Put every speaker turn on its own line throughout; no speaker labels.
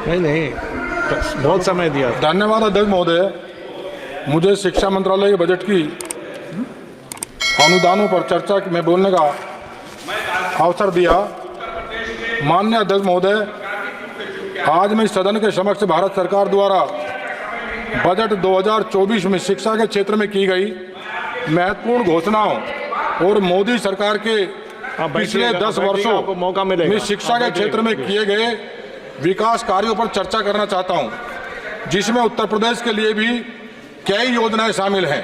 नहीं, बहुत समय दिया।
धन्यवाद अध्यक्ष महोदय। मुझे शिक्षा मंत्रालय के बजट की अनुदानों पर चर्चा में बोलने का अवसर दिया। माननीय अध्यक्ष महोदय, आज मैं सदन के समक्ष भारत सरकार द्वारा बजट 2024 में शिक्षा के क्षेत्र में की गई महत्वपूर्ण घोषणाओं और मोदी सरकार के पिछले 10 वर्षों
मौका मिलेगा
में शिक्षा के क्षेत्र में किए गए विकास कार्यों पर चर्चा करना चाहता हूं, जिसमें उत्तर प्रदेश के लिए भी कई योजनाएं शामिल हैं।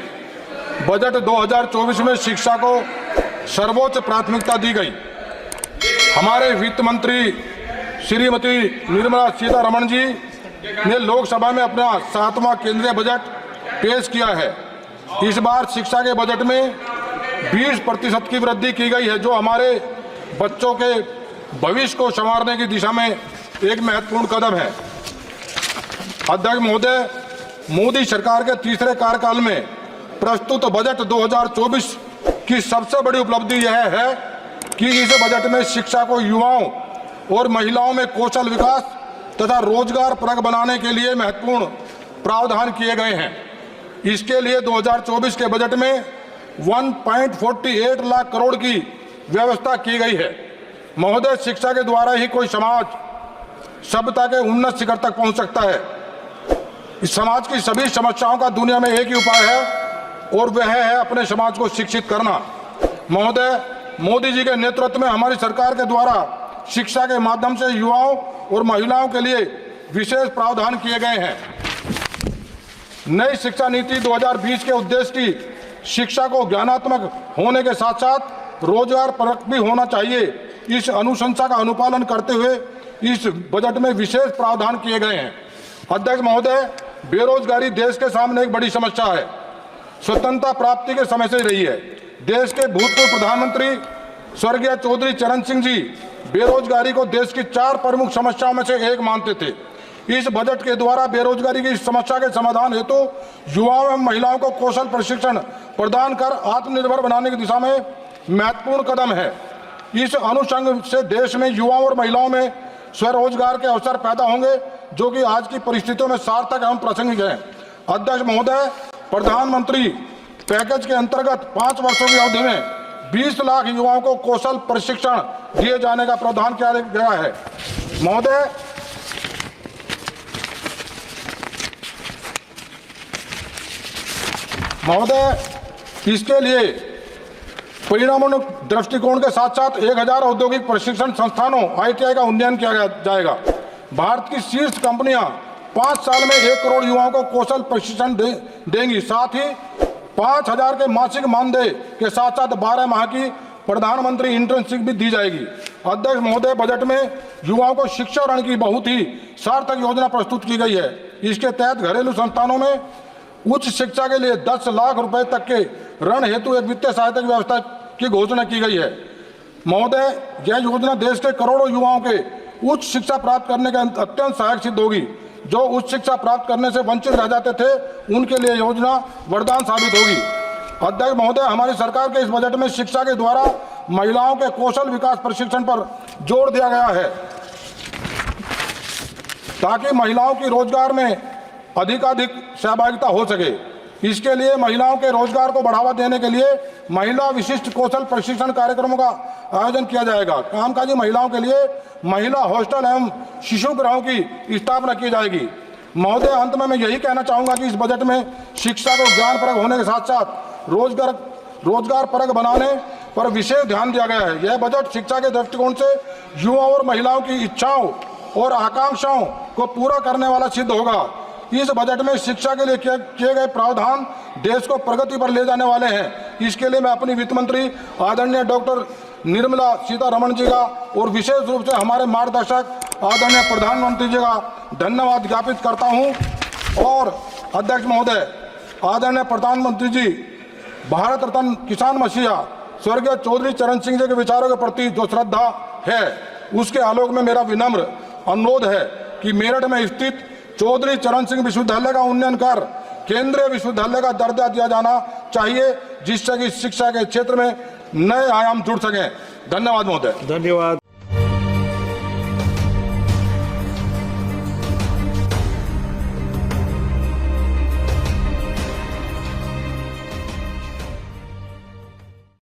बजट 2024 में शिक्षा को सर्वोच्च प्राथमिकता दी गई। हमारे वित्त मंत्री श्रीमती निर्मला सीतारमण जी ने लोकसभा में अपना 7वां केंद्रीय बजट पेश किया है। इस बार शिक्षा के बजट में 20% की वृद्धि की गई है, जो हमारे बच्चों के भविष्य को संवारने की दिशा में एक महत्वपूर्ण कदम है। अध्यक्ष महोदय, मोदी सरकार के तीसरे कार्यकाल में प्रस्तुत बजट 2024 की सबसे बड़ी उपलब्धि यह है कि इस बजट में शिक्षा को युवाओं और महिलाओं में कौशल विकास तथा रोजगार परक बनाने के लिए महत्वपूर्ण प्रावधान किए गए हैं। इसके लिए 2024 के बजट में 1.48 लाख करोड़ की व्यवस्था की गई है। महोदय, शिक्षा के द्वारा ही कोई समाज सभ्यता के उन्नत शिखर तक पहुंच सकता है। इस समाज की सभी समस्याओं का दुनिया में एक ही उपाय है, और वह है अपने समाज को शिक्षित करना। महोदय, मोदी जी के नेतृत्व में हमारी सरकार के द्वारा शिक्षा के माध्यम से युवाओं और महिलाओं के लिए विशेष प्रावधान किए गए हैं। नई शिक्षा नीति 2020 के उद्देश्य की शिक्षा को ज्ञानात्मक होने के साथ साथ रोजगार परक भी होना चाहिए। इस अनुशंसा का अनुपालन करते हुए इस बजट में विशेष प्रावधान किए गए हैं। अध्यक्ष महोदय, बेरोजगारी देश के सामने एक बड़ी समस्या है। स्वतंत्रता प्राप्ति के समय से रही है। देश के भूतपूर्व प्रधानमंत्री स्वर्गीय चौधरी चरण सिंह जी बेरोजगारी को देश की 4 प्रमुख समस्याओं में से एक मानते थे। इस बजट के द्वारा बेरोजगारी की समस्या के समाधान हेतु युवाओं एवं महिलाओं को कौशल प्रशिक्षण प्रदान कर आत्मनिर्भर बनाने की दिशा में महत्वपूर्ण कदम है। इस अनुषंग से देश में युवाओं और महिलाओं में स्वरोजगार के अवसर पैदा होंगे, जो कि आज की परिस्थितियों में सार्थक एवं प्रासंगिक है। अध्यक्ष महोदय, प्रधानमंत्री पैकेज के अंतर्गत 5 वर्षों की अवधि में 20 लाख युवाओं को कौशल प्रशिक्षण दिए जाने का प्रावधान किया गया है। महोदय, इसके लिए परिणामोन्मुख दृष्टिकोण के साथ साथ 1000 औद्योगिक प्रशिक्षण संस्थानों ITI का उन्नयन किया जाएगा। भारत की शीर्ष कंपनियां 5 साल में 1 करोड़ युवाओं को कौशल प्रशिक्षण देंगी। साथ ही 5000 के मासिक मानदेय के साथ साथ 12 माह की प्रधानमंत्री इंटर्नशिप भी दी जाएगी। अध्यक्ष महोदय, बजट में युवाओं को शिक्षा ऋण की बहुत ही सार्थक योजना प्रस्तुत की गई है। इसके तहत घरेलू संस्थानों में उच्च शिक्षा के लिए 10 लाख रुपए तक के ऋण हेतु एक वित्तीय सहायता की व्यवस्था की घोषणा की गई है। महोदय, यह योजना देश के करोड़ों युवाओं के उच्च शिक्षा प्राप्त करने के अत्यंत सहायक सिद्ध होगी। जो उच्च शिक्षा प्राप्त करने से वंचित रह जाते थे, उनके लिए योजना वरदान साबित होगी। अध्यक्ष महोदय, हमारी सरकार के इस बजट में शिक्षा के द्वारा महिलाओं के कौशल विकास प्रशिक्षण पर जोर दिया गया है, ताकि महिलाओं की रोजगार में अधिकाधिक सहभागिता हो सके। इसके लिए महिलाओं के रोजगार को बढ़ावा देने के लिए महिला विशिष्ट कौशल प्रशिक्षण कार्यक्रमों का आयोजन किया जाएगा। कामकाजी महिलाओं के लिए महिला हॉस्टल एवं शिशु गृहों की स्थापना की जाएगी। महोदय, अंत में मैं यही कहना चाहूँगा कि इस बजट में शिक्षा को ज्ञान परक होने के साथ साथ रोजगार परक बनाने पर विशेष ध्यान दिया गया है। यह बजट शिक्षा के दृष्टिकोण से युवाओं और महिलाओं की इच्छाओं और आकांक्षाओं को पूरा करने वाला सिद्ध होगा। इस बजट में शिक्षा के लिए किए गए प्रावधान देश को प्रगति पर ले जाने वाले हैं। इसके लिए मैं अपनी वित्त मंत्री आदरणीय डॉक्टर निर्मला सीतारमण जी का और विशेष रूप से हमारे मार्गदर्शक आदरणीय प्रधानमंत्री जी का धन्यवाद ज्ञापित करता हूं। और अध्यक्ष महोदय, आदरणीय प्रधानमंत्री जी भारत रत्न किसान मसीहा स्वर्गीय चौधरी चरण सिंह जी के विचारों के प्रति जो श्रद्धा है, उसके आलोक में मेरा विनम्र अनुरोध है कि मेरठ में स्थित चौधरी चरण सिंह विश्वविद्यालय का उन्नयन कर केंद्रीय विश्वविद्यालय का दर्जा दिया जाना चाहिए, जिससे कि शिक्षा के क्षेत्र में नए आयाम जुड़ सकें। धन्यवाद महोदय।
धन्यवाद।